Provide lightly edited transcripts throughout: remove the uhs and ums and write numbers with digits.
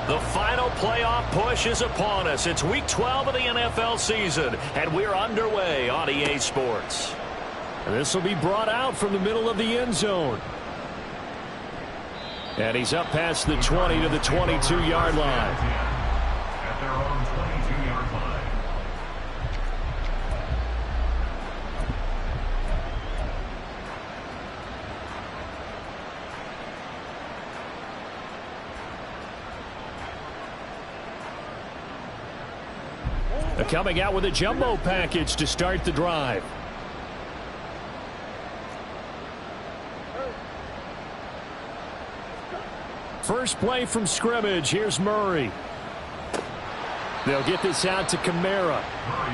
The final playoff push is upon us. It's Week 12 of the NFL season, and we're underway on EA Sports. And this will be brought out from the middle of the end zone. And he's up past the 20 to the 22-yard line. At their own 22-yard line. Coming out with a jumbo package to start the drive. First play from scrimmage. Here's Murray. They'll get this out to Kamara.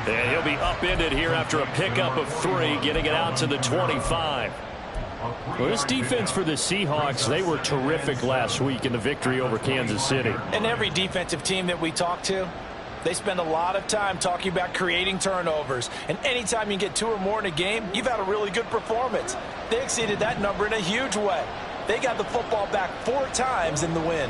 And he'll be upended here after a pickup of 3, getting it out to the 25. Well, this defense for the Seahawks, they were terrific last week in the victory over Kansas City. And every defensive team that we talk to, they spend a lot of time talking about creating turnovers. And anytime you get 2 or more in a game, you've had a really good performance. They exceeded that number in a huge way. They got the football back 4 times in the win.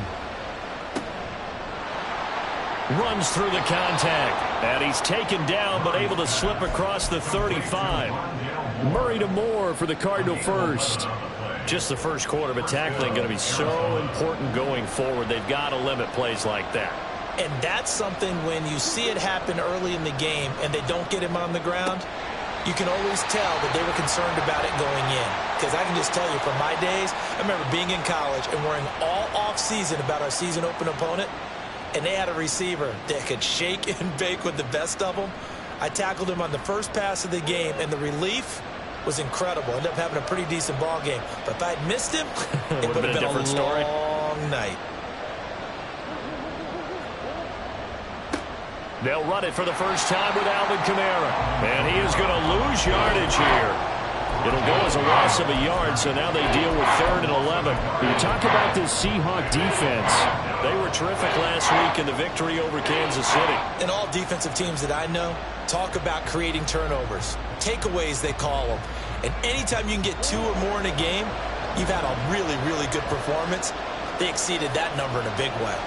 Runs through the contact. And he's taken down, but able to slip across the 35. Murray to Moore for the Cardinal first. Just the first quarter, but tackling going to be so important going forward. They've got to limit plays like that. And that's something when you see it happen early in the game and they don't get him on the ground, you can always tell that they were concerned about it going in. Because I can just tell you from my days, I remember being in college and worrying all off-season about our season open opponent, and they had a receiver that could shake and bake with the best of them. I tackled him on the first pass of the game, and the relief was incredible. Ended up having a pretty decent ball game. But if I had missed him, it would have been a different story. Long night. They'll run it for the first time with Alvin Kamara. And he is going to lose yardage here. It'll go as a loss of a yard, so now they deal with 3rd and 11. When you talk about this Seahawk defense, they were terrific last week in the victory over Kansas City. And all defensive teams that I know talk about creating turnovers. Takeaways, they call them. And anytime you can get 2 or more in a game, you've had a really, really good performance. They exceeded that number in a big way.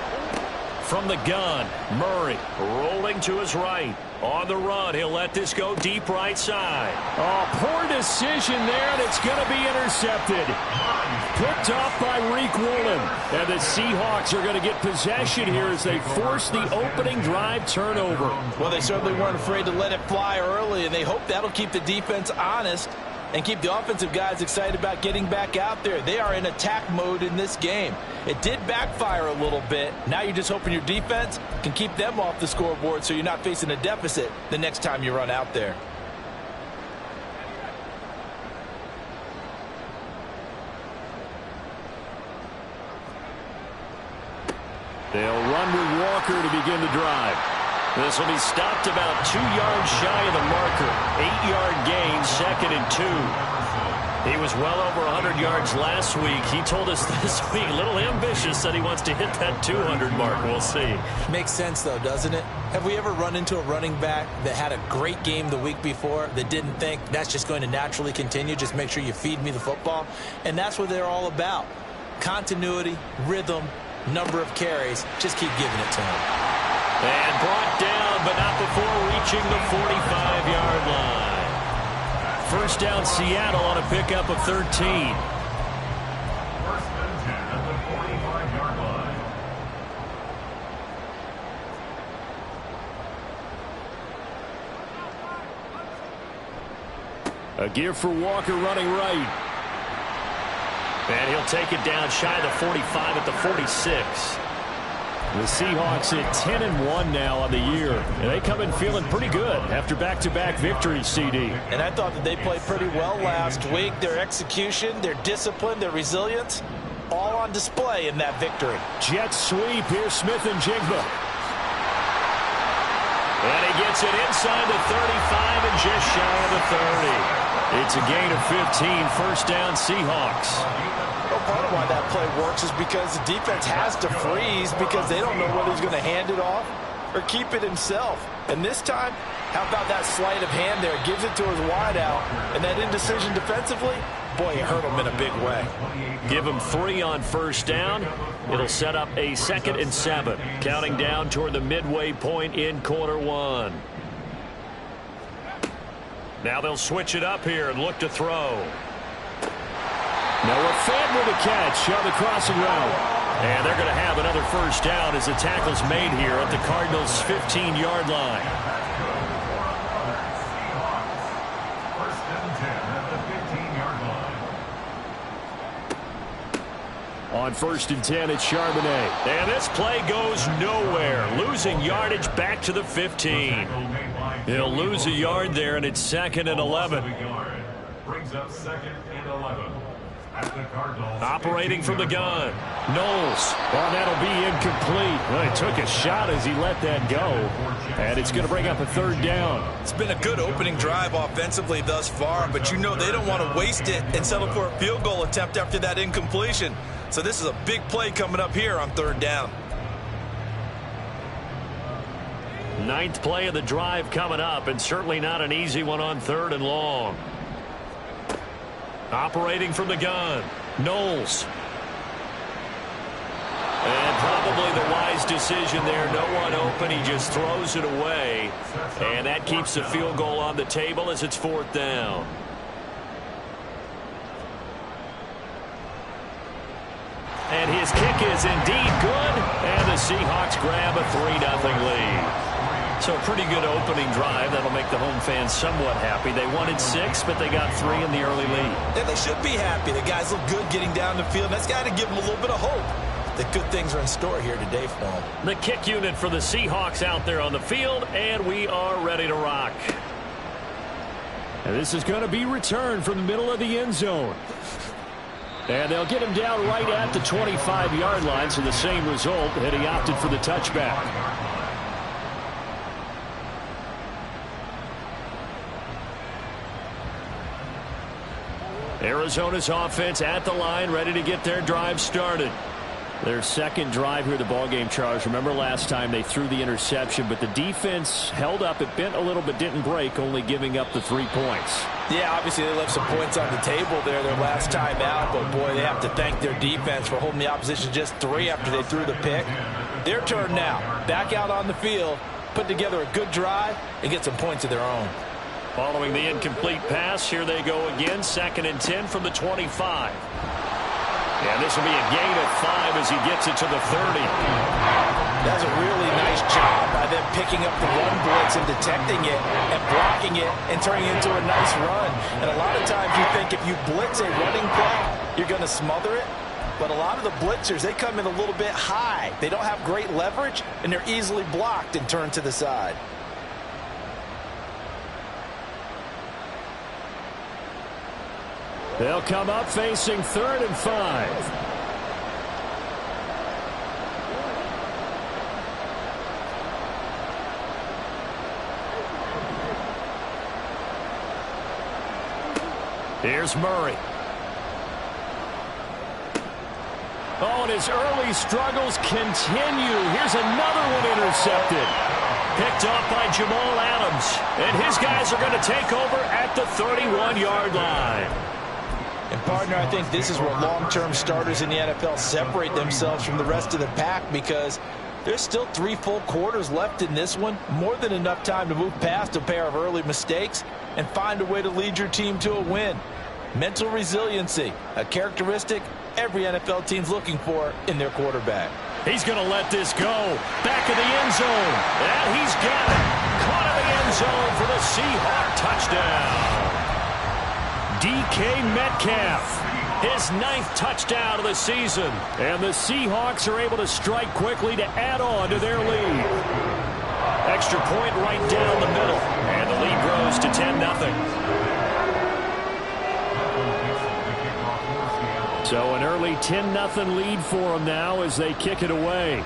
From the gun, Murray rolling to his right. On the run, he'll let this go deep right side. Oh, poor decision there, and it's going to be intercepted. Picked off by Reek Woolen. And the Seahawks are going to get possession here as they force the opening drive turnover. Well, they certainly weren't afraid to let it fly early, and they hope that'll keep the defense honest and keep the offensive guys excited about getting back out there. They are in attack mode in this game. It did backfire a little bit. Now you're just hoping your defense can keep them off the scoreboard so you're not facing a deficit the next time you run out there. They'll run with Walker to begin the drive. This will be stopped about 2 yards shy of the marker. 8-yard gain, 2nd and 2. He was well over 100 yards last week. He told us this week, a little ambitious, that he wants to hit that 200 mark. We'll see. Makes sense, though, doesn't it? Have we ever run into a running back that had a great game the week before that didn't think that's just going to naturally continue? Just make sure you feed me the football. And that's what they're all about. Continuity, rhythm, number of carries. Just keep giving it to him. And brought down, but not before reaching the 45-yard line. First down, Seattle on a pickup of 13. First and 10 at the 45-yard line. A gear for Walker running right. And he'll take it down shy of the 45 at the 46. The Seahawks at 10-1 now on the year. And they come in feeling pretty good after back-to-back victories, CD. And I thought that they played pretty well last week. Their execution, their discipline, their resilience, all on display in that victory. Jet sweep. Here's Smith and Jigba. And he gets it inside the 35 and just shy of the 30. It's a gain of 15. First down, Seahawks. Well, part of why that play works is because the defense has to freeze because they don't know whether he's going to hand it off or keep it himself. And this time, How about that sleight of hand there? Gives it to his wide out. And that indecision defensively, boy, it hurt him in a big way. Give him 3 on first down. It'll set up a 2nd and 7. Counting down toward the midway point in quarter 1. Now they'll switch it up here and look to throw. Noah Fant with a catch on the crossing route. And they're going to have another first down as the tackle's made here at the Cardinals' 15-yard line. First and 10 at the 15-yard line. On 1st and 10, it's Charbonnet. And this play goes nowhere. Losing yardage back to the 15. He'll lose a yard there, and it's 2nd and 11. Brings up 2nd and 11. Operating from the gun. Knowles. Well, that'll be incomplete. Well, he took a shot as he let that go. And it's going to bring up a 3rd down. It's been a good opening drive offensively thus far, but you know they don't want to waste it and settle for a field goal attempt after that incompletion. So this is a big play coming up here on 3rd down. 9th play of the drive coming up, and certainly not an easy one on 3rd and long. Operating from the gun. Knowles. And probably the wise decision there. No one open. He just throws it away. And that keeps the field goal on the table as it's 4th down. And his kick is indeed good. And the Seahawks grab a 3-0 lead. So a pretty good opening drive. That'll make the home fans somewhat happy. They wanted 6, but they got 3 in the early lead. And they should be happy. The guys look good getting down the field. That's got to give them a little bit of hope that good things are in store here today for them. The kick unit for the Seahawks out there on the field, and we are ready to rock. And this is going to be returned from the middle of the end zone. And they'll get him down right at the 25-yard line, so the same result, and he opted for the touchback. Arizona's offense at the line, ready to get their drive started. Their 2nd drive here of the ballgame, Charles. Remember last time they threw the interception, but the defense held up. It bent a little but didn't break, only giving up the 3 points. Yeah, obviously they left some points on the table there their last time out, but boy, they have to thank their defense for holding the opposition just 3 after they threw the pick. Their turn now. Back out on the field, put together a good drive, and get some points of their own. Following the incomplete pass, here they go again. 2nd and 10 from the 25. And this will be a gain of 5 as he gets it to the 30. That's a really nice job by them picking up the run blitz and detecting it and blocking it and turning it into a nice run. And a lot of times you think if you blitz a running play, you're going to smother it. But a lot of the blitzers, they come in a little bit high. They don't have great leverage, and they're easily blocked and turned to the side. They'll come up facing 3rd and 5. Here's Murray. Oh, and his early struggles continue. Here's another one intercepted. Picked off by Jamal Adams. And his guys are going to take over at the 31-yard line. And, partner, I think this is where long-term starters in the NFL separate themselves from the rest of the pack, because there's still 3 full quarters left in this one. More than enough time to move past a pair of early mistakes and find a way to lead your team to a win. Mental resiliency, a characteristic every NFL team's looking for in their quarterback. He's going to let this go. Back of the end zone. And he's got it. Caught in the end zone for the Seahawk touchdown. DK Metcalf, his 9th touchdown of the season. And the Seahawks are able to strike quickly to add on to their lead. Extra point right down the middle. And the lead grows to 10-0. So an early 10-0 lead for them now as they kick it away.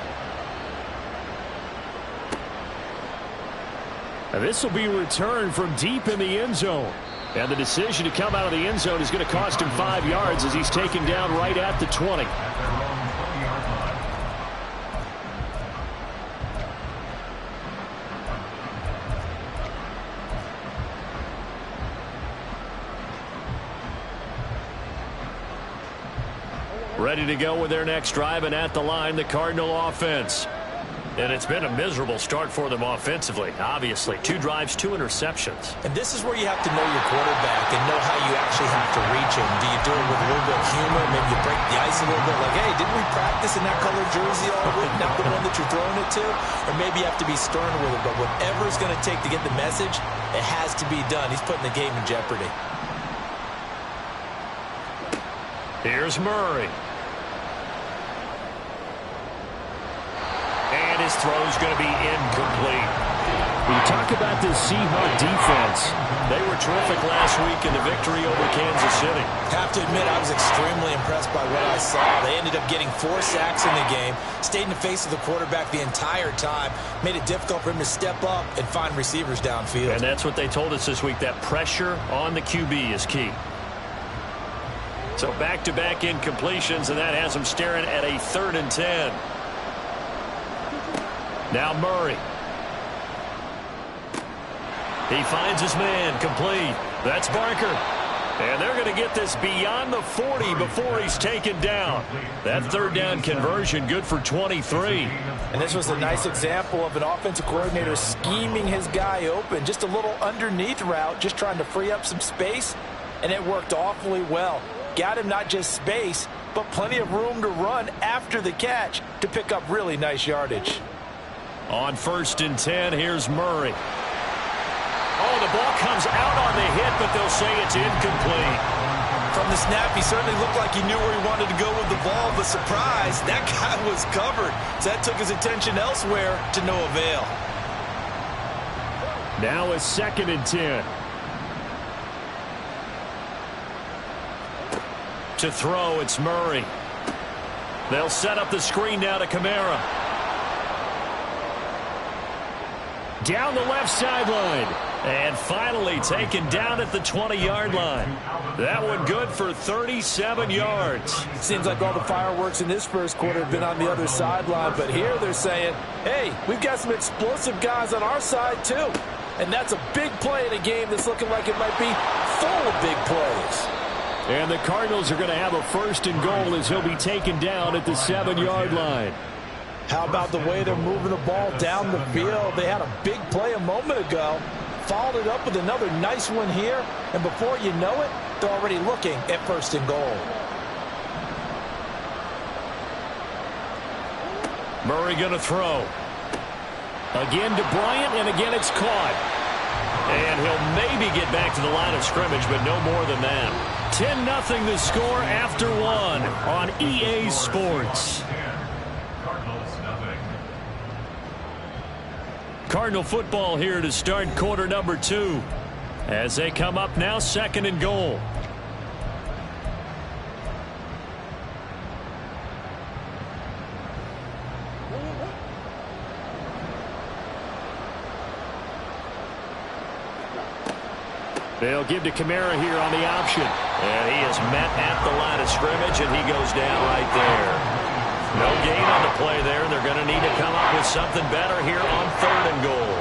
And this will be returned from deep in the end zone. And the decision to come out of the end zone is going to cost him 5 yards as he's taken down right at the 20. Ready to go with their next drive, and at the line, the Cardinal offense. And it's been a miserable start for them offensively, obviously. 2 drives, 2 interceptions. And this is where you have to know your quarterback and know how you actually have to reach him. Do you do it with a little bit of humor? Maybe you break the ice a little bit, like, hey, didn't we practice in that colored jersey all week, not the one that you're throwing it to? Or maybe you have to be stern with it, but whatever it's going to take to get the message, it has to be done. He's putting the game in jeopardy. Here's Murray. And his throw's going to be incomplete. You talk about this Seahawks defense. They were terrific last week in the victory over Kansas City. Have to admit, I was extremely impressed by what I saw. They ended up getting 4 sacks in the game, stayed in the face of the quarterback the entire time, made it difficult for him to step up and find receivers downfield. And that's what they told us this week, that pressure on the QB is key. So back-to-back incompletions, and that has them staring at a 3rd and 10. Now Murray. He finds his man, complete. That's Barker. And they're going to get this beyond the 40 before he's taken down. That 3rd down conversion, good for 23. And this was a nice example of an offensive coordinator scheming his guy open. Just a little underneath route, just trying to free up some space, and it worked awfully well. Got him not just space, but plenty of room to run after the catch to pick up really nice yardage. On 1st and 10, here's Murray. Oh, the ball comes out on the hit, but they'll say it's incomplete. From the snap, he certainly looked like he knew where he wanted to go with the ball, but surprise, that guy was covered. So that took his attention elsewhere to no avail. Now a 2nd and 10. To throw, it's Murray. They'll set up the screen now to Kamara. Down the left sideline. And finally taken down at the 20-yard line. That one good for 37 yards. Seems like all the fireworks in this first quarter have been on the other sideline, but here they're saying, hey, we've got some explosive guys on our side too. And that's a big play in a game that's looking like it might be full of big plays. And the Cardinals are going to have a 1st and goal as he'll be taken down at the 7-yard line. How about the way they're moving the ball down the field? They had a big play a moment ago, followed it up with another nice one here, and before you know it, they're already looking at 1st and goal. Murray going to throw. Again to Bryant, and again it's caught. And he'll maybe get back to the line of scrimmage, but no more than that. 10-0 the score after 1 on EA Sports. Cardinal football here to start quarter number 2. As they come up now, 2nd and goal. They'll give to Kamara here on the option. And he is met at the line of scrimmage, and he goes down right there. No gain on the play there. They're going to need to come up with something better here on 3rd and goal.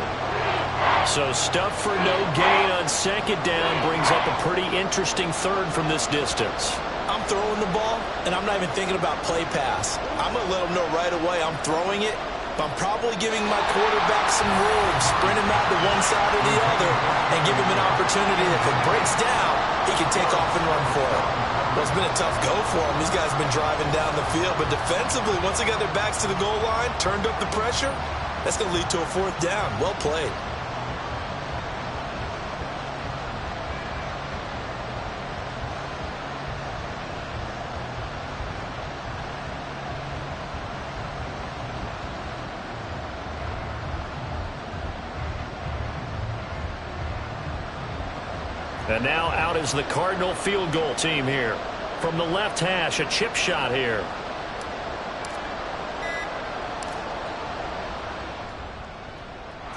So stuff for no gain on 2nd down brings up a pretty interesting 3rd from this distance. I'm throwing the ball, and I'm not even thinking about play pass. I'm going to let them know right away I'm throwing it, but I'm probably giving my quarterback some room, sprint him out to one side or the other, and give him an opportunity. If it breaks down, he can take off and run for it. Well, it's been a tough go for them. These guys have been driving down the field, but defensively, once they got their backs to the goal line, turned up the pressure, that's going to lead to a 4th down. Well played. And now out is the Cardinal field goal team here. From the left hash, a chip shot here.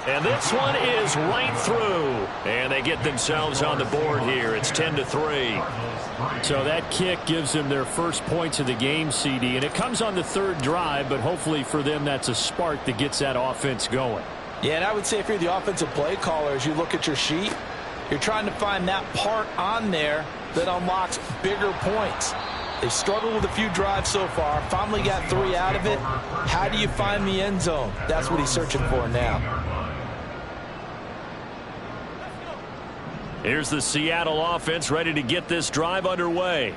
And this one is right through. And they get themselves on the board here. It's 10-3. So that kick gives them their first points of the game, CD. And it comes on the 3rd drive, but hopefully for them that's a spark that gets that offense going. Yeah, and I would say if you're the offensive play caller, as you look at your sheet, you're trying to find that part on there that unlocks bigger points. They've struggled with a few drives so far. Finally got 3 out of it. How do you find the end zone? That's what he's searching for now. Here's the Seattle offense ready to get this drive underway.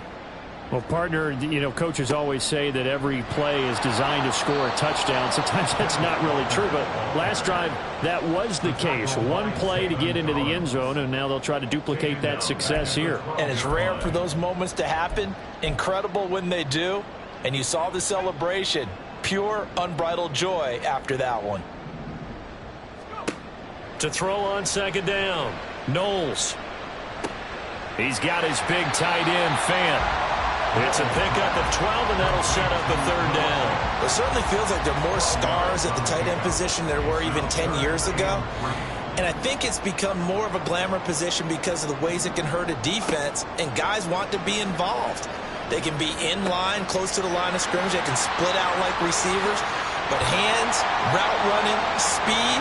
Well, partner, you know, coaches always say that every play is designed to score a touchdown. Sometimes that's not really true, but last drive, that was the case. One play to get into the end zone, and now they'll try to duplicate that success here. And it's rare for those moments to happen. Incredible when they do. And you saw the celebration. Pure, unbridled joy after that one. To throw on second down, Knowles. He's got his big tight end, Fant. It's a pickup of 12, and that'll set up a third down. It certainly feels like there are more stars at the tight end position than there were even 10 years ago. And I think it's become more of a glamour position because of the ways it can hurt a defense, and guys want to be involved. They can be in line, close to the line of scrimmage. They can split out like receivers. But hands, route running, speed,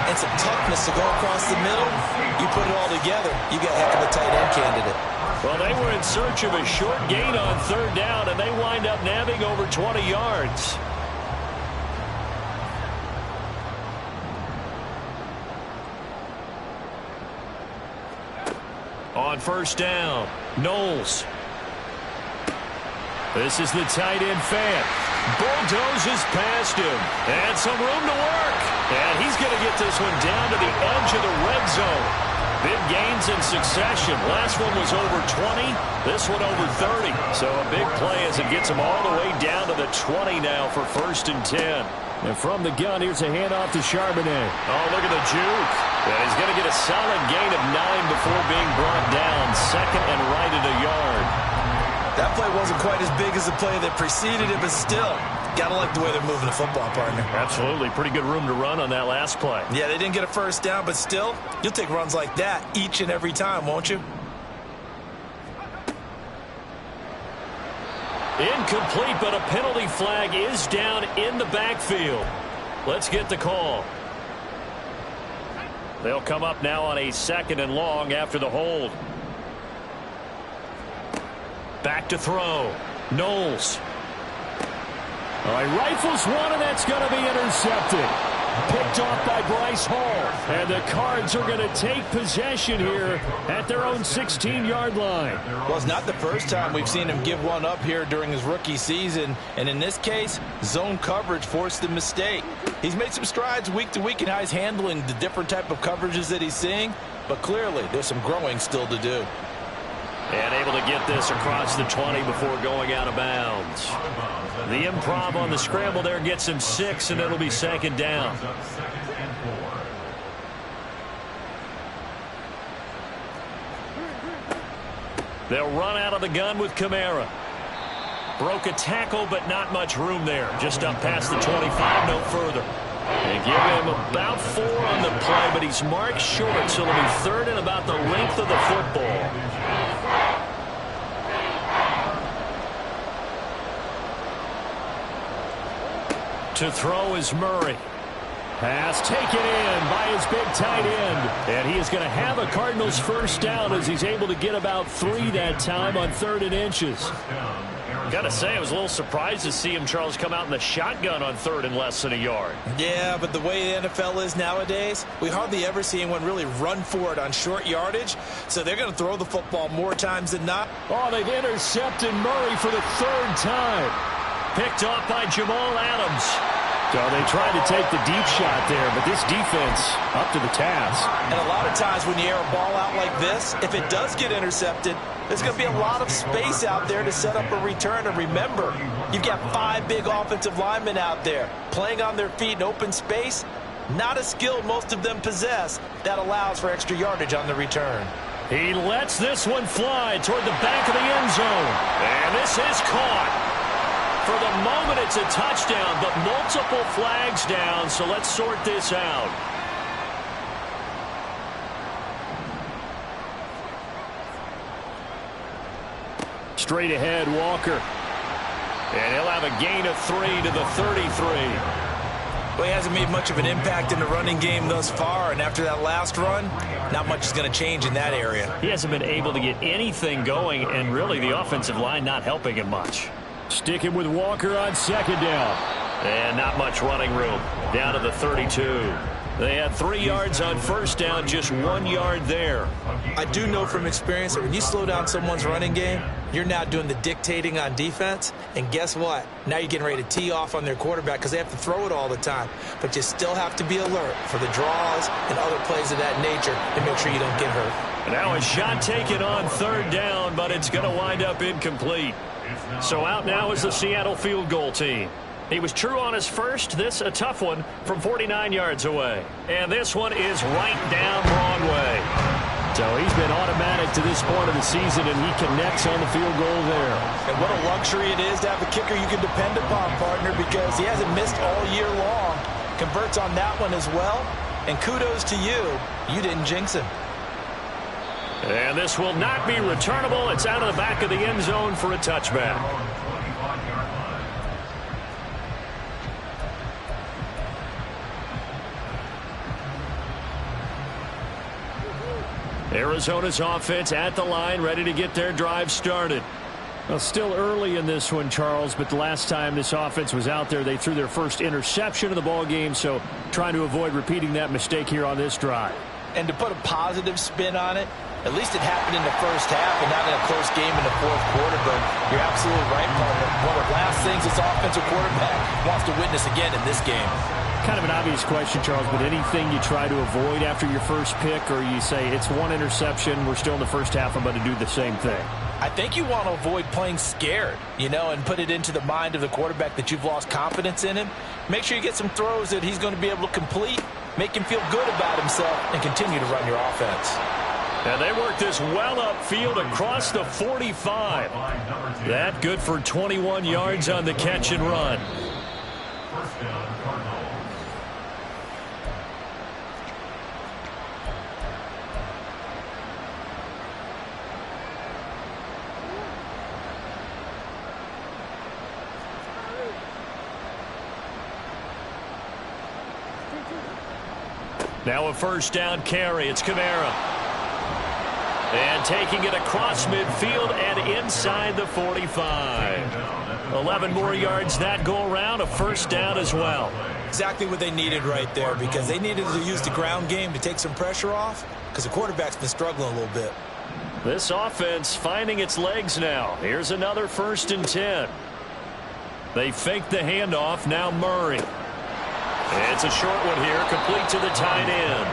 and some toughness to go across the middle, you put it all together, you got a heck of a tight end candidate. Well, they were in search of a short gain on third down, and they wind up nabbing over 20 yards. On first down, Knowles. This is the tight end, Fant. Bulldozes past him. And some room to work. And he's going to get this one down to the edge of the red zone. Big gains in succession. Last one was over 20. This one over 30. So a big play as it gets him all the way down to the 20 now for 1st and 10. And from the gun, here's a handoff to Charbonnet. Oh, look at the juke. And he's going to get a solid gain of 9 before being brought down. Second and right at a yard. That play wasn't quite as big as the play that preceded it, but still, gotta like the way they're moving the football, partner. Absolutely. Pretty good room to run on that last play. Yeah, they didn't get a first down, but still, you'll take runs like that each and every time, won't you? Incomplete, but a penalty flag is down in the backfield. Let's get the call. They'll come up now on a 2nd and long after the hold. Back to throw. Knowles. All right, rifles one, and that's going to be intercepted. Picked off by Bryce Hall. And the Cards are going to take possession here at their own 16-yard line. Well, it's not the first time we've seen him give one up here during his rookie season. And in this case, zone coverage forced the mistake. He's made some strides week to week in how he's handling the different type of coverages that he's seeing. But clearly, there's some growing still to do. And able to get this across the 20 before going out of bounds. The improv on the scramble there gets him 6, and it'll be 2nd down. They'll run out of the gun with Kamara. Broke a tackle, but not much room there. Just up past the 25, no further. They give him about 4 on the play, but he's marked short, so it'll be 3rd and about the length of the football. To throw is Murray. Pass taken in by his big tight end. And he is going to have a Cardinals first down as he's able to get about 3 that time on 3rd and inches. Got to say, I was a little surprised to see him, Charles, come out in the shotgun on 3rd and less than a yard. Yeah, but the way the NFL is nowadays, we hardly ever see anyone really run for it on short yardage. So they're going to throw the football more times than not. Oh, they've intercepted Murray for the 3rd time. Picked off by Jamal Adams. So they tried to take the deep shot there, but this defense up to the task. And a lot of times when you air a ball out like this, if it does get intercepted, there's going to be a lot of space out there to set up a return. And remember, you've got 5 big offensive linemen out there playing on their feet in open space. Not a skill most of them possess that allows for extra yardage on the return. He lets this one fly toward the back of the end zone. And this is caught. For the moment, it's a touchdown, but multiple flags down, so let's sort this out. Straight ahead, Walker. And he'll have a gain of 3 to the 33. Well, he hasn't made much of an impact in the running game thus far, and after that last run, not much is going to change in that area. He hasn't been able to get anything going, and really the offensive line not helping him much. Sticking with Walker on second down. And not much running room. Down to the 32. They had 3 yards on first down, just 1 yard there. I do know from experience that when you slow down someone's running game, you're now doing the dictating on defense. And guess what? Now you're getting ready to tee off on their quarterback because they have to throw it all the time. But you still have to be alert for the draws and other plays of that nature and make sure you don't get hurt. Now a shot taken on third down, but it's going to wind up incomplete. So out now is the Seattle field goal team. He was true on his first. This a tough one from 49 yards away. And this one is right down Broadway. So he's been automatic to this point of the season, and he connects on the field goal there. And what a luxury it is to have a kicker you can depend upon, partner, because he hasn't missed all year long. Converts on that one as well. And kudos to you. You didn't jinx him. And this will not be returnable. It's out of the back of the end zone for a touchback. Arizona's offense at the line, ready to get their drive started. Well, still early in this one, Charles, but the last time this offense was out there, they threw their first interception of the ball game, so trying to avoid repeating that mistake here on this drive. And to put a positive spin on it, at least it happened in the first half and not in a close game in the fourth quarter, but you're absolutely right, partner. One of the last things this offensive quarterback wants to witness again in this game. Kind of an obvious question, Charles, but anything you try to avoid after your first pick, or you say it's one interception, we're still in the first half, I'm going to do the same thing? I think you want to avoid playing scared, and put it into the mind of the quarterback that you've lost confidence in him. Make sure you get some throws that he's going to be able to complete, make him feel good about himself, and continue to run your offense. And they work this well upfield across the 45. That good for 21 yards on the catch and run. First down, Cardinals. Now a first down carry. It's Kamara. And taking it across midfield and inside the 45. 11 more yards that go around. A first down as well. Exactly what they needed right there, because they needed to use the ground game to take some pressure off, because the quarterback's been struggling a little bit. This offense finding its legs now. Here's another 1st and 10. They fake the handoff. Now Murray. It's a short one here, complete to the tight end.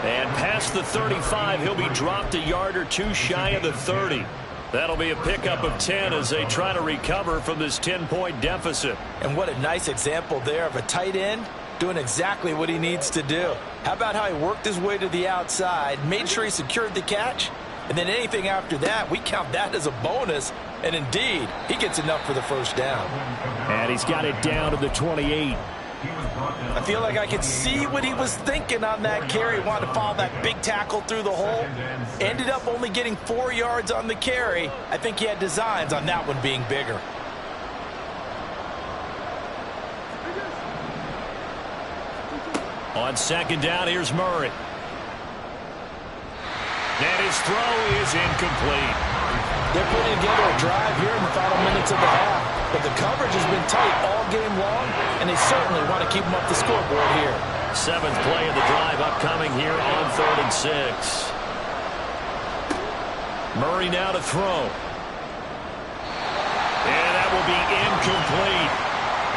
And past the 35, he'll be dropped a yard or two shy of the 30. That'll be a pickup of 10 as they try to recover from this 10-point deficit. And what a nice example there of a tight end doing exactly what he needs to do. How about how he worked his way to the outside, made sure he secured the catch, and then anything after that, we count that as a bonus. And indeed, he gets enough for the first down. And he's got it down to the 28. I feel like I could see what he was thinking on that carry. He wanted to follow that big tackle through the hole. Ended up only getting 4 yards on the carry. I think he had designs on that one being bigger. On second down, here's Murray. And his throw is incomplete. They're putting together a drive here in the final minutes of the half. But the coverage has been tight all game long, and they certainly want to keep them up the scoreboard here. 7th play of the drive upcoming here on 3rd and 6. Murray now to throw. And that will be incomplete.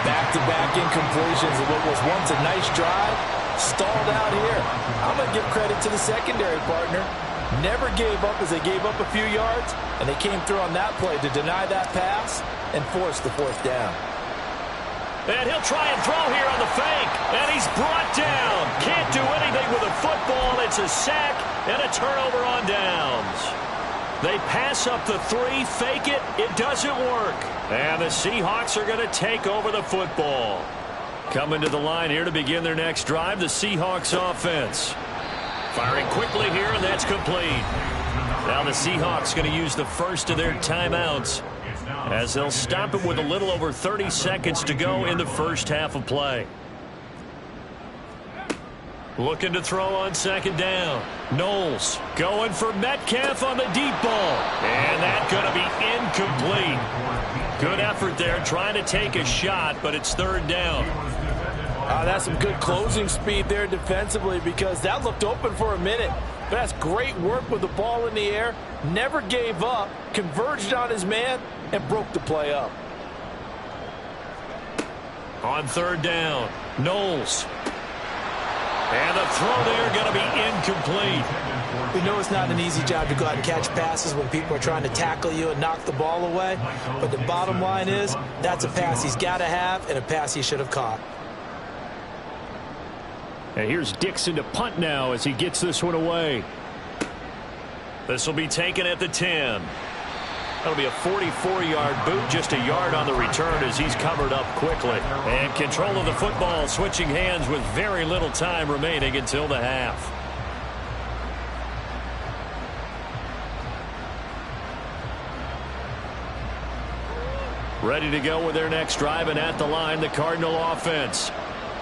Back-to-back incompletions of what was once a nice drive. Stalled out here. I'm going to give credit to the secondary partner. Never gave up as they gave up a few yards, and they came through on that play to deny that pass and force the 4th down. And he'll try and throw here on the fake, and he's brought down. Can't do anything with a football. It's a sack and a turnover on downs. They pass up the 3, fake it. It doesn't work. And the Seahawks are going to take over the football. Coming to the line here to begin their next drive, the Seahawks offense. Firing quickly here, and that's complete. Now the Seahawks going to use the first of their timeouts as they'll stop it with a little over 30 seconds to go in the first half of play. Looking to throw on second down. Knowles going for Metcalf on the deep ball. And that's going to be incomplete. Good effort there trying to take a shot, but it's third down. That's some good closing speed there defensively because that looked open for a minute. But that's great work with the ball in the air. Never gave up, converged on his man, and broke the play up. On third down, Knowles. And the throw there going to be incomplete. We know it's not an easy job to go out and catch passes when people are trying to tackle you and knock the ball away. But the bottom line is that's a pass he's got to have and a pass he should have caught. And here's Dixon to punt now as he gets this one away. This will be taken at the 10. That'll be a 44-yard boot, just a yard on the return as he's covered up quickly. And control of the football, switching hands with very little time remaining until the half. Ready to go with their next drive, and at the line, the Cardinal offense.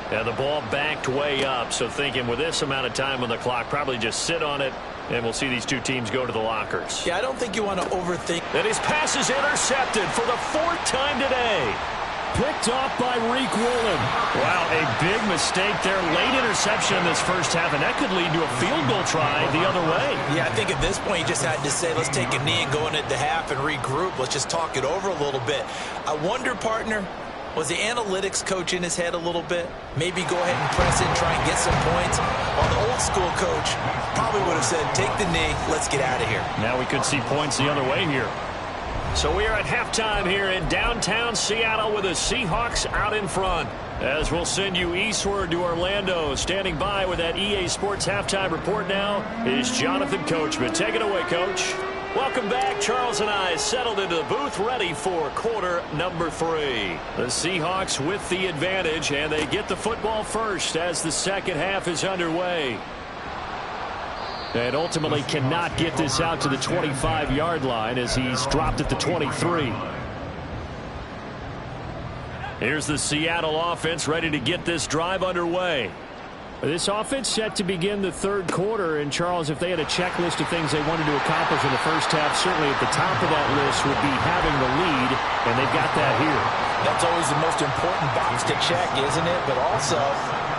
And the ball backed way up, so thinking with this amount of time on the clock, probably just sit on it, and we'll see these two teams go to the lockers. Yeah, I don't think you want to overthink. And his pass is intercepted for the fourth time today. Picked off by Reek Woolen. Wow, a big mistake there. Late interception in this first half, and that could lead to a field goal try the other way. Yeah, I think at this point you just had to say, let's take a knee and go into the half and regroup. Let's just talk it over a little bit. I wonder, partner, was the analytics coach in his head a little bit? Maybe go ahead and press it and try and get some points. While the old school coach probably would have said, take the knee, let's get out of here. Now we could see points the other way here. So we are at halftime here in downtown Seattle with the Seahawks out in front. As we'll send you eastward to Orlando. Standing by with that EA Sports halftime report now is Jonathan Coachman. Take it away, Coach. Welcome back. Charles and I settled into the booth ready for quarter number 3. The Seahawks with the advantage, and they get the football first as the second half is underway. And ultimately cannot get this out to the 25-yard line as he's dropped at the 23. Here's the Seattle offense ready to get this drive underway. This offense set to begin the third quarter, and Charles, if they had a checklist of things they wanted to accomplish in the first half, certainly at the top of that list would be having the lead, and they've got that here. That's always the most important box to check, isn't it? But also,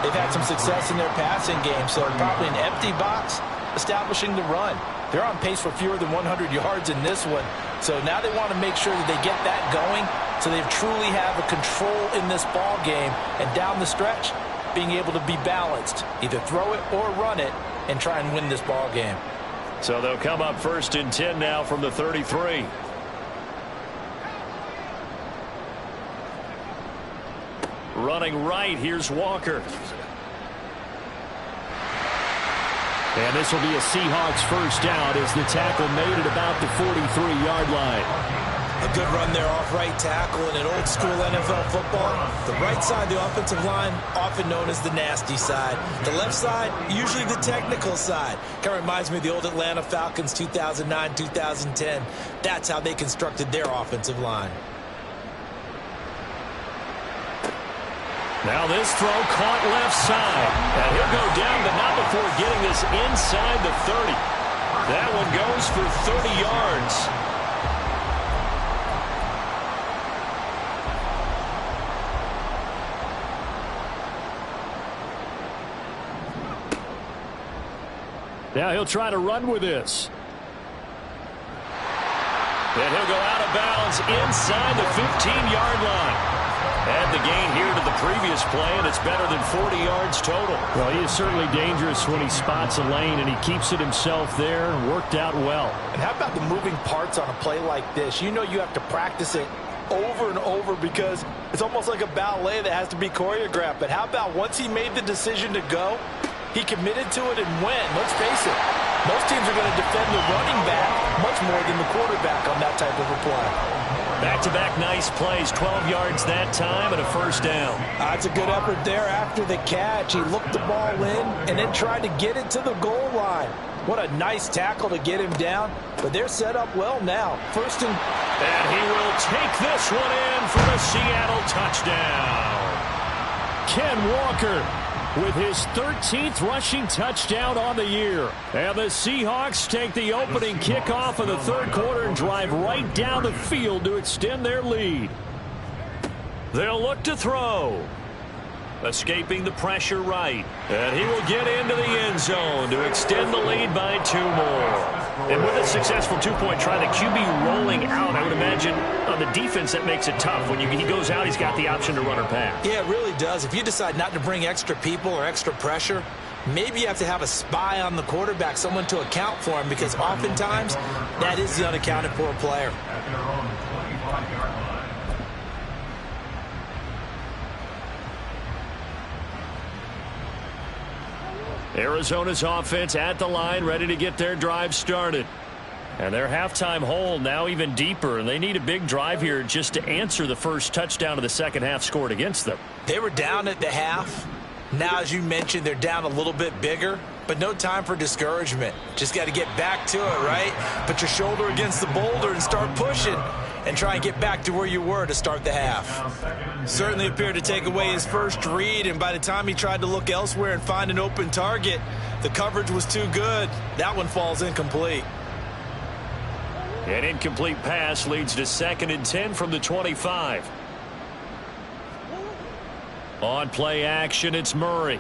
they've had some success in their passing game, so probably an empty box establishing the run. They're on pace for fewer than 100 yards in this one, so now they want to make sure that they get that going so they truly have a control in this ball game, and down the stretch, being able to be balanced, either throw it or run it, and try and win this ball game. So they'll come up first and 10 now from the 33. Running right, here's Walker. And this will be a Seahawks first down as the tackle made at about the 43-yard line. A good run there off right tackle in an old school NFL football. The right side, the offensive line, often known as the nasty side. The left side, usually the technical side. Kind of reminds me of the old Atlanta Falcons 2009, 2010. That's how they constructed their offensive line. Now this throw caught left side. And he'll go down, but not before getting this inside the 30. That one goes for 30 yards. Now he'll try to run with this. And he'll go out of bounds inside the 15-yard line. Add the gain here to the previous play, and it's better than 40 yards total. Well, he is certainly dangerous when he spots a lane, and he keeps it himself there. Worked out well. And how about the moving parts on a play like this? You know you have to practice it over and over because it's almost like a ballet that has to be choreographed. But how about once he made the decision to go, he committed to it and went. Let's face it, most teams are going to defend the running back much more than the quarterback on that type of a play. Back-to-back nice plays, 12 yards that time and a first down. That's a good effort there after the catch. He looked the ball in and then tried to get it to the goal line. What a nice tackle to get him down, but they're set up well now. First and he will take this one in for a Seattle touchdown. Ken Walker with his 13th rushing touchdown on the year. And the Seahawks take the opening kickoff of the third quarter and drive right down the field to extend their lead. They'll look to throw. Escaping the pressure right. And he will get into the end zone to extend the lead by 2 more. And with a successful 2-point try, the QB rolling out, I would imagine on the defense that makes it tough. When he goes out, he's got the option to run or pass. Yeah, it really does. If you decide not to bring extra people or extra pressure, maybe you have to have a spy on the quarterback, someone to account for him, because oftentimes that is the unaccounted for player. At their own 25-yard line. Arizona's offense at the line, ready to get their drive started. And their halftime hole now even deeper, and they need a big drive here just to answer the first touchdown of the second half scored against them. They were down at the half. Now, as you mentioned, they're down a little bit bigger, but no time for discouragement. Just got to get back to it, right? Put your shoulder against the boulder and start pushing and try and get back to where you were to start the half. Certainly appeared to take away his first read, and by the time he tried to look elsewhere and find an open target, the coverage was too good. That one falls incomplete. An incomplete pass leads to 2nd and 10 from the 25. On play action, it's Murray.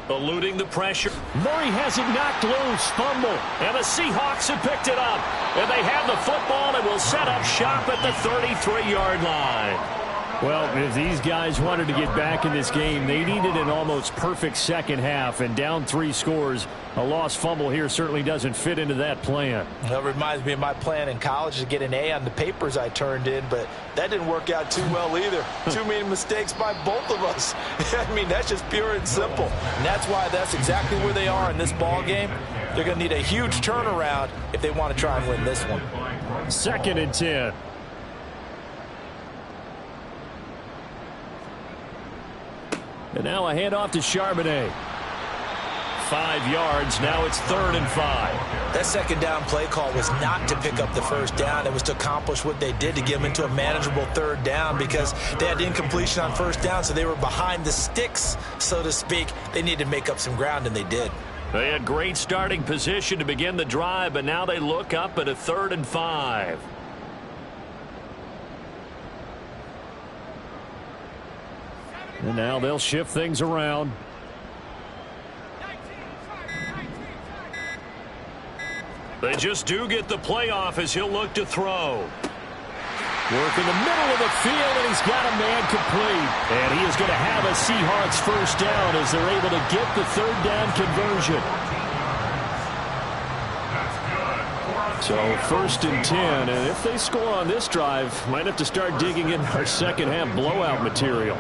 Eluding the pressure. Murray has it knocked loose. Fumble. And the Seahawks have picked it up. And they have the football and will set up shop at the 33-yard line. Well, if these guys wanted to get back in this game, they needed an almost perfect second half. And down 3 scores, a lost fumble here certainly doesn't fit into that plan. That reminds me of my plan in college to get an A on the papers I turned in, but that didn't work out too well either. Too many mistakes by both of us. I mean, that's just pure and simple. And that's why that's exactly where they are in this ball game. They're going to need a huge turnaround if they want to try and win this one. 2nd and 10. And now a handoff to Charbonnet. 5 yards. Now it's 3rd and 5. That second down play call was not to pick up the first down. It was to accomplish what they did to get them into a manageable 3rd down, because they had incompletion on first down, so they were behind the sticks, so to speak. They needed to make up some ground, and they did. They had great starting position to begin the drive, but now they look up at a 3rd and 5. And now they'll shift things around. They just do get the playoff as he'll look to throw. Work in the middle of the field, and he's got a man complete. And he is going to have a Seahawks first down as they're able to get the 3rd down conversion. So 1st and 10, and if they score on this drive, might have to start digging in our second half blowout material.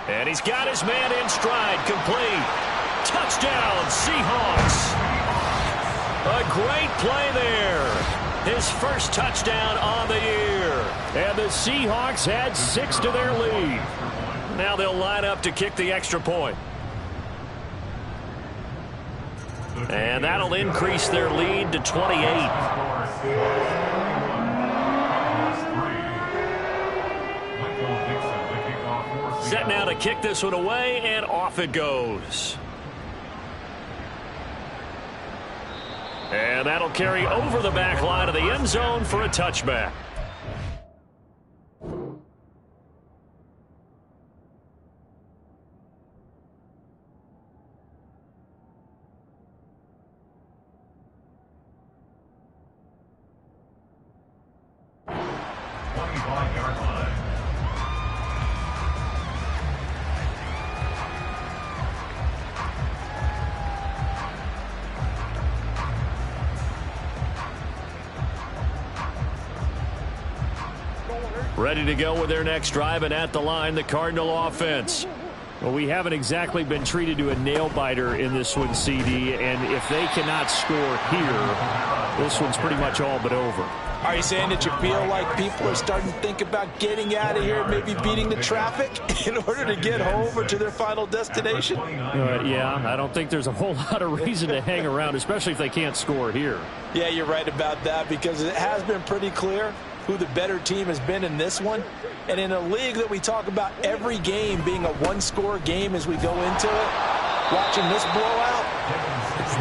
And he's got his man in stride, complete. Touchdown, Seahawks. A great play there. His first touchdown on the year. And the Seahawks add 6 to their lead. Now they'll line up to kick the extra point. And that'll increase their lead to 28. Set now to kick this one away, and off it goes. And that'll carry over the back line of the end zone for a touchback. Ready to go with their next drive, and at the line, the Cardinal offense. Well, we haven't exactly been treated to a nail-biter in this one, CD, and if they cannot score here, this one's pretty much all but over. Are you saying that you feel like people are starting to think about getting out of here, maybe beating the traffic in order to get home or to their final destination? Yeah, I don't think there's a whole lot of reason to hang around, especially if they can't score here. Yeah, you're right about that, because it has been pretty clear who the better team has been in this one. And in a league that we talk about every game being a one-score game as we go into it, watching this blowout,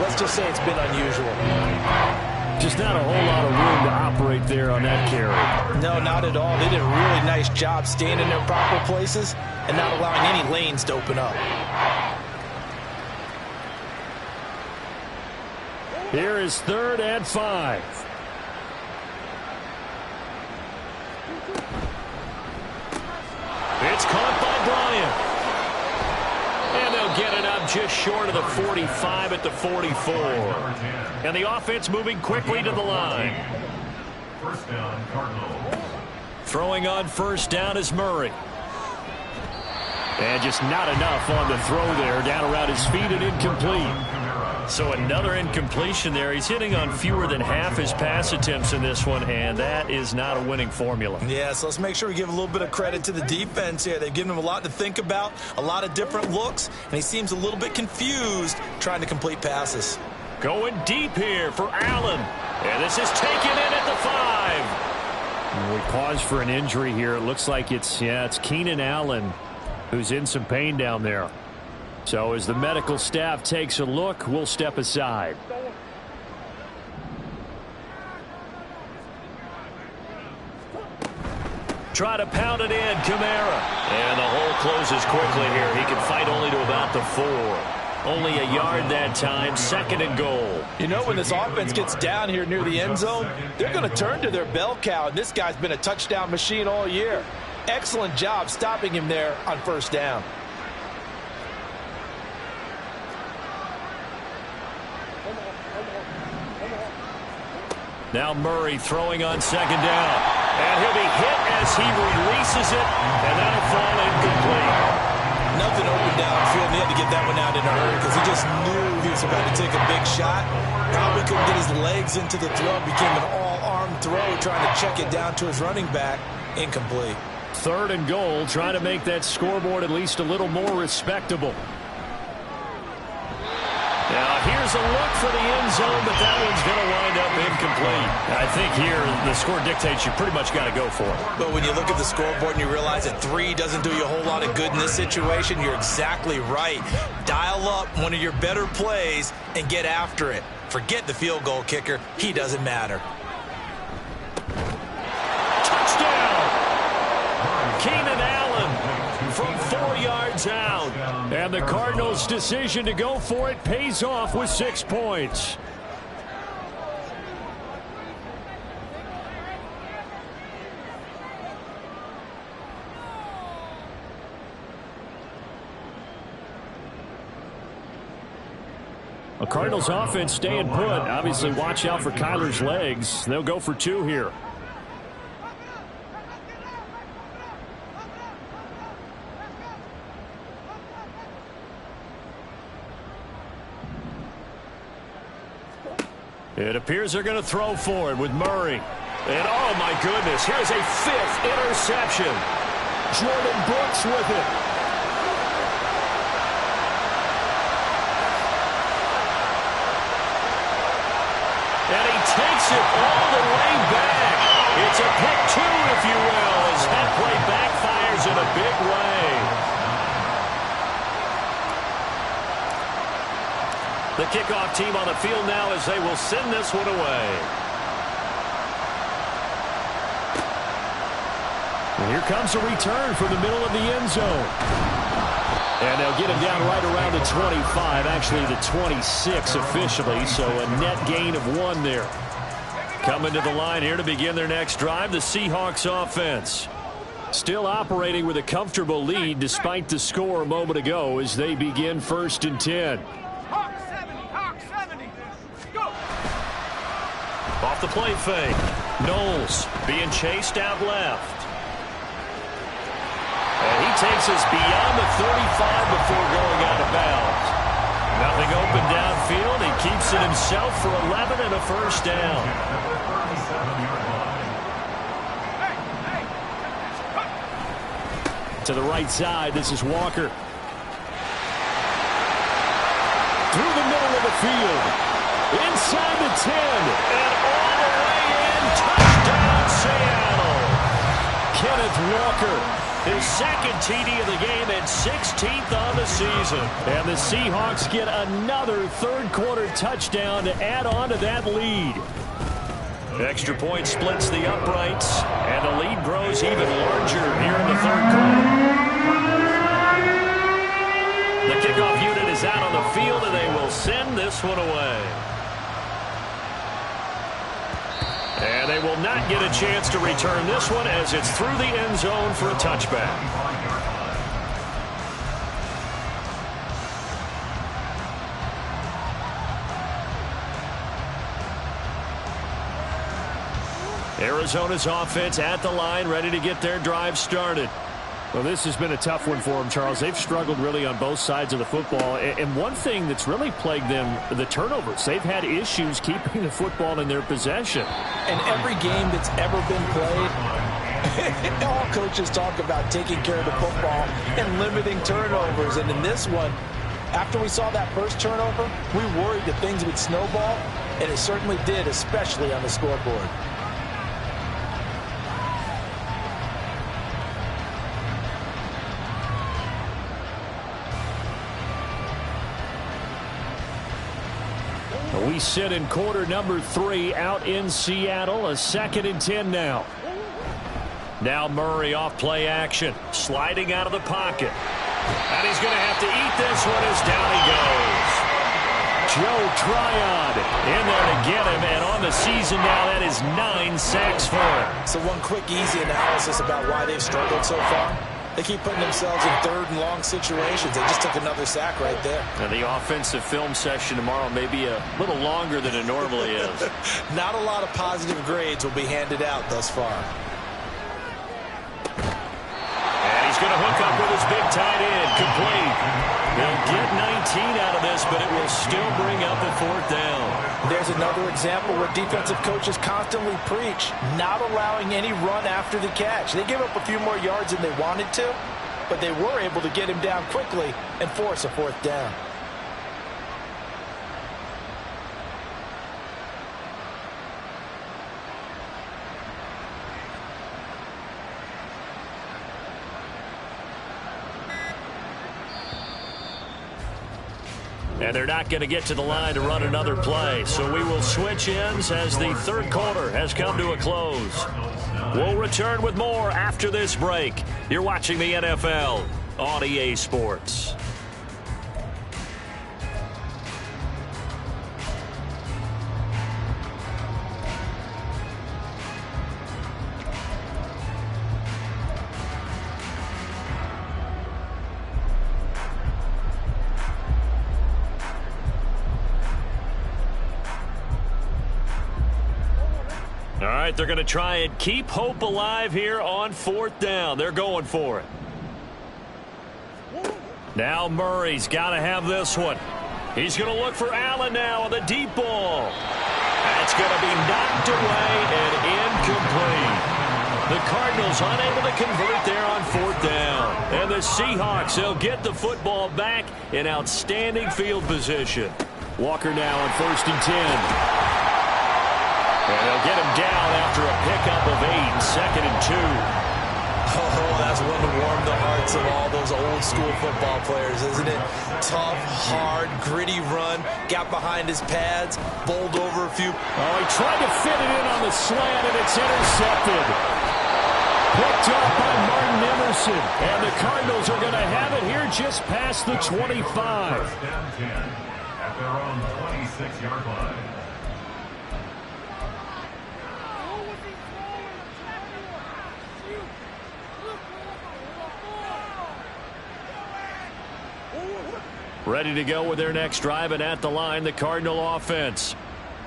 let's just say it's been unusual. Just not a whole lot of room to operate there on that carry. No, not at all. They did a really nice job staying in their proper places and not allowing any lanes to open up. Here is 3rd and 5. It's caught by Bryant. And they'll get it up just short of the 45 at the 44. And the offense moving quickly to the line. First down, Cardinals. Throwing on first down is Murray. And just not enough on the throw there. Down around his feet and incomplete. So another incompletion there. He's hitting on fewer than half his pass attempts in this one, and that is not a winning formula. Yeah, so let's make sure we give a little bit of credit to the defense here. They've given him a lot to think about, a lot of different looks, and he seems a little bit confused trying to complete passes. Going deep here for Allen. And this is taken in at the 5. We pause for an injury here. It looks like it's Keenan Allen who's in some pain down there. So as the medical staff takes a look, we'll step aside. Try to pound it in, Kamara. And the hole closes quickly here. He can fight only to about the 4. Only a yard that time, 2nd and goal. You know, when this offense gets down here near the end zone, they're going to turn to their bell cow, and this guy's been a touchdown machine all year. Excellent job stopping him there on first down. Now Murray throwing on 2nd down. And he'll be hit as he releases it, and that'll fall incomplete. Nothing open downfield, and he had to get that one out in a hurry because he just knew he was about to take a big shot. Probably couldn't get his legs into the throw. Became an all-arm throw, trying to check it down to his running back. Incomplete. 3rd and goal, trying to make that scoreboard at least a little more respectable. Now here's a look for the end zone, but that one's going to wind up incomplete. I think here the score dictates you pretty much got to go for it. But when you look at the scoreboard and you realize that 3 doesn't do you a whole lot of good in this situation, you're exactly right. Dial up one of your better plays and get after it. Forget the field goal kicker. He doesn't matter. Touchdown! Keenan Allen from 4 yards out. And the Cardinals' decision to go for it pays off with 6 points. The Cardinals offense staying put. Obviously, watch out for Kyler's legs. They'll go for 2 here. It appears they're going to throw for it with Murray. And oh my goodness, here's a 5th interception. Jordan Brooks with it. And he takes it all the way back. It's a pick 2, if you will, as that play backfires in a big way. The kickoff team on the field now as they will send this one away. And here comes a return from the middle of the end zone. And they'll get him down right around the 25, actually the 26 officially, so a net gain of 1 there. Coming to the line here to begin their next drive, the Seahawks offense. Still operating with a comfortable lead despite the score a moment ago as they begin 1st and 10. Off the play fake. Knowles being chased out left. And he takes us beyond the 35 before going out of bounds. Nothing open downfield. He keeps it himself for 11 and a first down. To the right side, this is Walker. Through the middle of the field. Inside the 10. And all the way in. Touchdown, Seattle. with Walker. His second TD of the game and 16th on the season. And the Seahawks get another third-quarter touchdown to add on to that lead. Extra point splits the uprights, and the lead grows even larger here in the third quarter. The kickoff unit is out on the field, and they will send this one away. And they will not get a chance to return this one as it's through the end zone for a touchback. Arizona's offense at the line, ready to get their drive started. Well, this has been a tough one for them, Charles. They've struggled really on both sides of the football. And one thing that's really plagued them, the turnovers. They've had issues keeping the football in their possession. And every game that's ever been played, all coaches talk about taking care of the football and limiting turnovers. And in this one, after we saw that first turnover, we worried that things would snowball, and it certainly did, especially on the scoreboard. We sit in quarter number 3 out in Seattle. A 2nd and 10 now. Now Murray off play action. Sliding out of the pocket. And he's going to have to eat this one as down he goes. Joe Tryon in there to get him. And on the season now, that is 9 sacks for him. So one quick, easy analysis about why they've struggled so far. They keep putting themselves in third and long situations. They just took another sack right there. And the offensive film session tomorrow may be a little longer than it normally is. Not a lot of positive grades will be handed out thus far. And he's going to hook up with his big tight end. Complete. They'll get 19 out of this, but it will still bring up a 4th down. There's another example where defensive coaches constantly preach not allowing any run after the catch. They give up a few more yards than they wanted to, but they were able to get him down quickly and force a 4th down. And they're not going to get to the line to run another play. So we will switch ends as the third quarter has come to a close. We'll return with more after this break. You're watching the NFL on EA Sports. All right, they're going to try and keep hope alive here on 4th down. They're going for it. Now Murray's got to have this one. He's going to look for Allen now on the deep ball. That's going to be knocked away and incomplete. The Cardinals unable to convert there on 4th down. And the Seahawks, they'll get the football back in outstanding field position. Walker now on 1st and 10. And they'll get him down after a pickup of 8, 2nd and 2. Oh, that's one to warm the hearts of all those old school football players, isn't it? Tough, hard, gritty run, got behind his pads, bowled over a few. Oh, he tried to fit it in on the slant, and it's intercepted. Picked up by Martin Emerson. And the Cardinals are going to have it here just past the 25. Down 10 at their own 26-yard line. Ready to go with their next drive, and at the line, the Cardinal offense.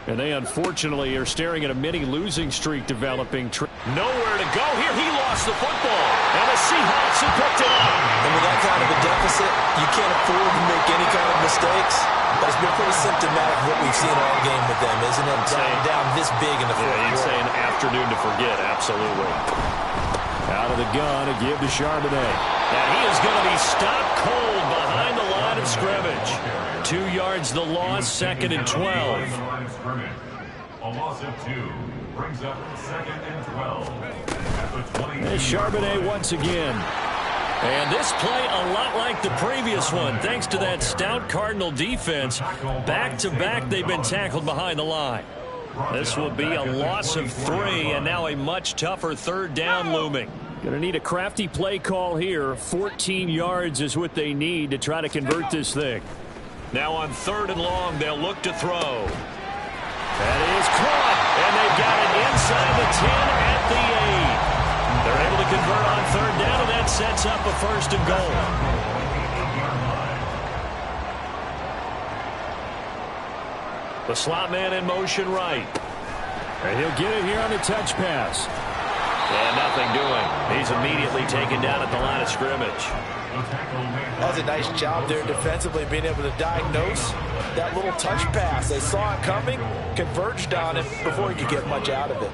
And they unfortunately are staring at a mini losing streak developing. Nowhere to go here. He lost the football. And the Seahawks have picked it up. And with that kind of a deficit, you can't afford to make any kind of mistakes. But it's been pretty symptomatic of what we've seen all game with them, isn't it? Down this big in the fourth quarter. You'd say an afternoon to forget, absolutely. Out of the gun, a give to Charbonnet. And he is going to be stopped cold behind the line of scrimmage. 2 yards the loss, 2nd and 12. A loss of 2 brings up 2nd and 12. Chris Charbonnet once again. And this play a lot like the previous one. Thanks to that stout Cardinal defense, back-to-back they've been tackled behind the line. This will be a loss of 3, and now a much tougher third down looming. Going to need a crafty play call here. 14 yards is what they need to try to convert this thing. Now on 3rd and long, they'll look to throw. That is caught, and they've got it inside the 10 at the 8. They're able to convert on 3rd down, and that sets up a 1st and goal. The slot man in motion right. And he'll get it here on the touch pass. And nothing doing. He's immediately taken down at the line of scrimmage. That was a nice job there defensively, being able to diagnose that little touch pass. They saw it coming, converged on it before he could get much out of it.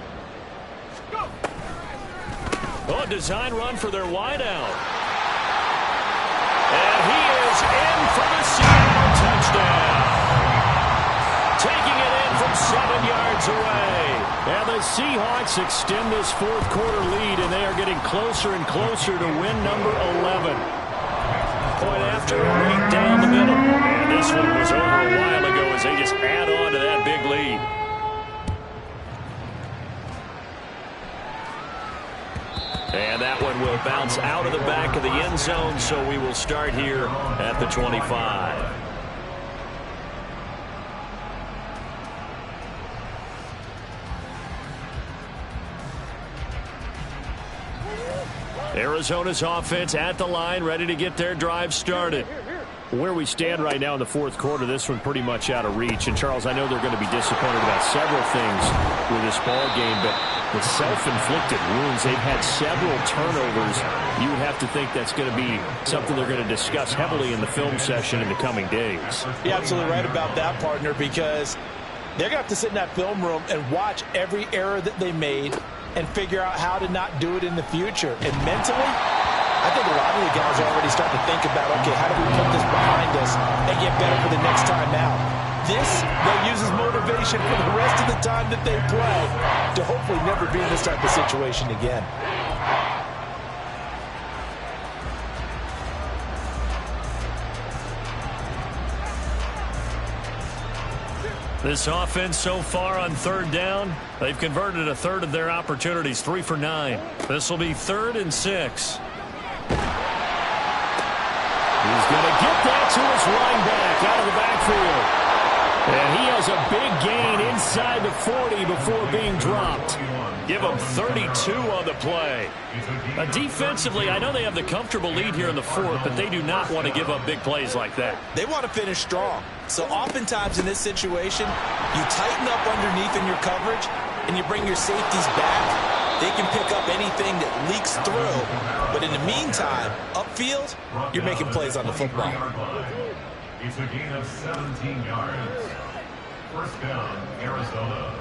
Oh, a design run for their wideout. And he is in for the Seattle touchdown. Taking it in from 7 yards away. And the Seahawks extend this 4th quarter lead, and they are getting closer and closer to win number 11. Point after, right down the middle. And this one was over a while ago as they just add on to that big lead. And that one will bounce out of the back of the end zone, so we will start here at the 25. Arizona's offense at the line, ready to get their drive started. Where we stand right now in the 4th quarter, this one pretty much out of reach. And, Charles, I know they're going to be disappointed about several things with this ball game, but the self-inflicted wounds, they've had several turnovers. You would have to think that's going to be something they're going to discuss heavily in the film session in the coming days. You're absolutely right about that, partner, because they're going to have to sit in that film room and watch every error that they made and figure out how to not do it in the future. And mentally, I think a lot of the guys are already starting to think about, okay, how do we put this behind us and get better for the next time out? This, they'll use as motivation for the rest of the time that they play to hopefully never be in this type of situation again. This offense so far on 3rd down, they've converted a 1/3 of their opportunities, 3 for 9. This will be 3rd and 6. He's going to get that to his running back out of the backfield. And he has a big gain inside the 40 before being dropped. Give them 32 on the play. Defensively, I know they have the comfortable lead here in the 4th, but they do not want to give up big plays like that. They want to finish strong. So oftentimes in this situation, you tighten up underneath in your coverage and you bring your safeties back. They can pick up anything that leaks through. But in the meantime, upfield, you're making plays on the football. It's a gain of 17 yards. 1st down, Arizona.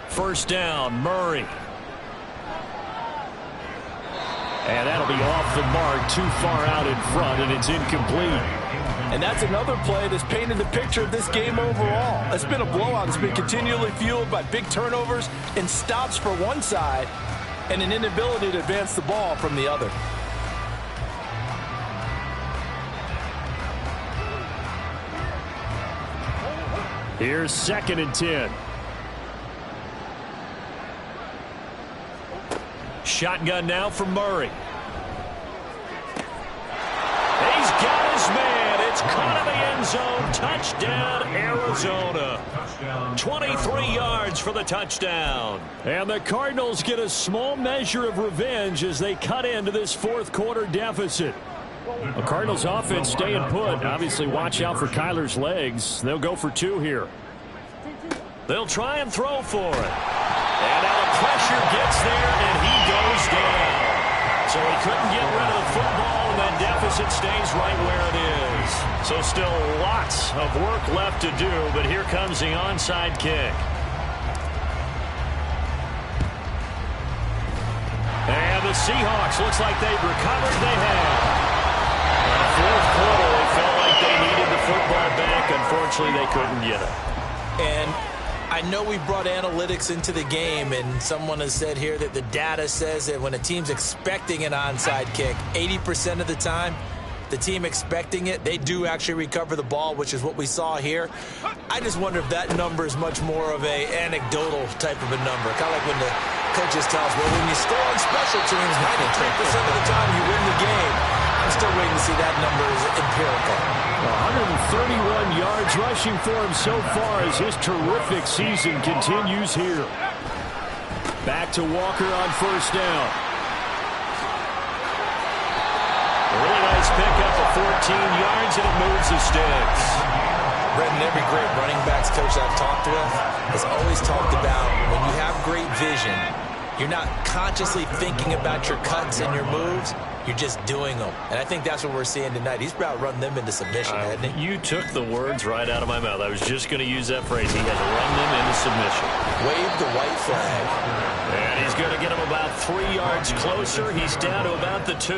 1st down, Murray. And that'll be off the mark, too far out in front, and it's incomplete. And that's another play that's painted the picture of this game overall. It's been a blowout. It's been continually fueled by big turnovers and stops for one side and an inability to advance the ball from the other. Here's 2nd and 10. Shotgun now for Murray. He's got his man. It's caught in the end zone. Touchdown, Arizona. 23 yards for the touchdown. And the Cardinals get a small measure of revenge as they cut into this 4th quarter deficit. The Cardinals offense staying put. Obviously, watch out for Kyler's legs. They'll go for 2 here. They'll try and throw for it. And now the pressure gets there, and he goes down. So he couldn't get rid of the football, and that deficit stays right where it is. So still lots of work left to do, but here comes the onside kick. And the Seahawks, looks like they've recovered. They have. In the 4th quarter, they felt like they needed the football back. Unfortunately, they couldn't get it. And I know we brought analytics into the game, and someone has said here that the data says that when a team's expecting an onside kick, 80% of the time, the team expecting it, they do actually recover the ball, which is what we saw here. I just wonder if that number is much more of a anecdotal type of a number. Kind of like when the coaches tell us, well, when you score on special teams, 93% of the time you win the game. I'm still waiting to see that number is empirical. 131 yards rushing for him so far as his terrific season continues here. Back to Walker on first down. Really nice pickup of 14 yards, and it moves the sticks. Brendan, every great running backs coach I've talked with has always talked about when you have great vision, you're not consciously thinking about your cuts and your moves. You're just doing them. And I think that's what we're seeing tonight. He's about running them into submission, hasn't he? You took the words right out of my mouth. I was just going to use that phrase. He had to run them into submission. Wave the white flag. And he's going to get him about 3 yards closer. He's down to about the 2.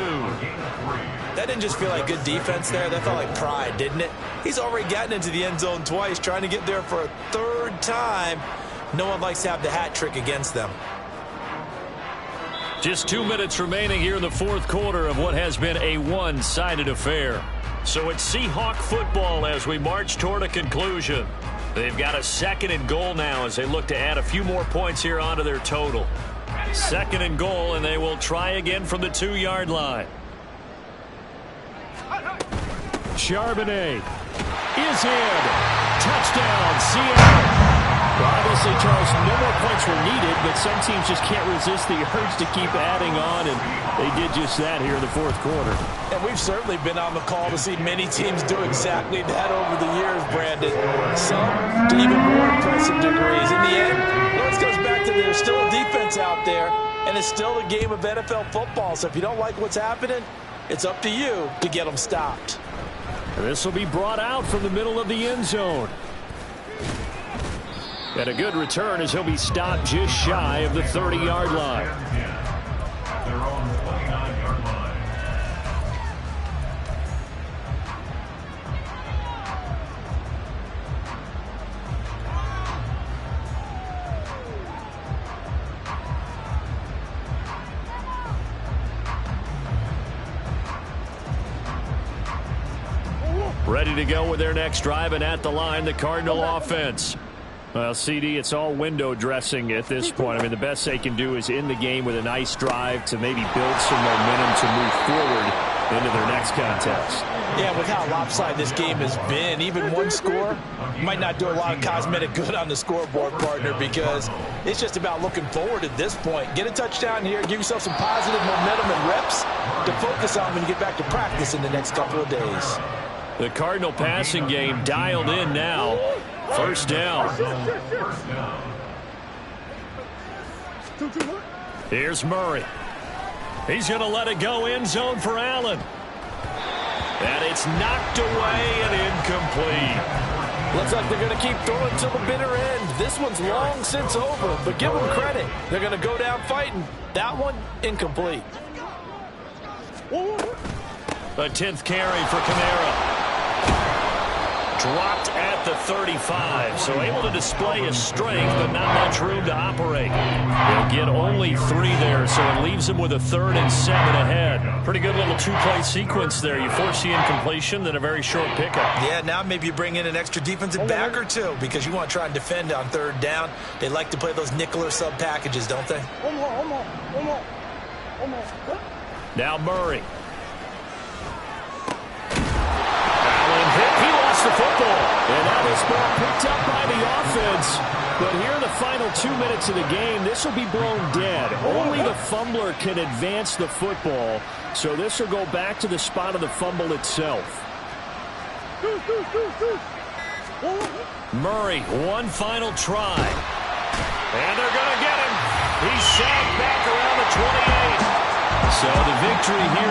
That didn't just feel like good defense there. That felt like pride, didn't it? He's already gotten into the end zone twice, trying to get there for a third time. No one likes to have the hat trick against them. Just 2 minutes remaining here in the fourth quarter of what has been a one-sided affair. So it's Seahawk football as we march toward a conclusion. They've got a 2nd and goal now as they look to add a few more points here onto their total. 2nd and goal, and they will try again from the 2-yard line. Charbonnet is in. Touchdown, Seattle. Well, obviously, Charles, no more points were needed, but some teams just can't resist the urge to keep adding on, and they did just that here in the fourth quarter. And we've certainly been on the call to see many teams do exactly that over the years, Brandon. Some to even more impressive degrees. In the end, it goes back to there's still a defense out there, and it's still a game of NFL football. So if you don't like what's happening, it's up to you to get them stopped. And this will be brought out from the middle of the end zone. And a good return as he'll be stopped just shy of the 30-yard line. Their own 29-yard line. Ready to go with their next drive, and at the line, the Cardinal offense. Well, CD, it's all window dressing at this point. I mean, the best they can do is in the game with a nice drive to maybe build some momentum to move forward into their next contest. Yeah, with how lopsided this game has been, even one score might not do a lot of cosmetic good on the scoreboard, partner, because it's just about looking forward at this point. Get a touchdown here, give yourself some positive momentum and reps to focus on when you get back to practice in the next couple of days. The Cardinal passing game dialed in now. First down. Here's Murray. He's going to let it go end zone for Allen. And it's knocked away and incomplete. Looks like they're going to keep throwing till the bitter end. This one's long since over, but give them credit. They're going to go down fighting. That one, incomplete. A 10th carry for Kamara. Dropped at the 35, so able to display his strength, but not much room to operate. They'll get only 3 there, so it leaves them with a 3rd and 7 ahead. Pretty good little 2-play sequence there. You force the incompletion, then a very short pickup. Yeah, now maybe you bring in an extra defensive back or two because you want to try and defend on 3rd down. They like to play those nickel or sub packages, don't they? Now Murray. He lost the football. And now this ball picked up by the offense. But here in the final 2 minutes of the game, this will be blown dead. Only the fumbler can advance the football. So this will go back to the spot of the fumble itself. Murray, one final try. And they're going to get him. He's sacked back around the 28. So the victory here.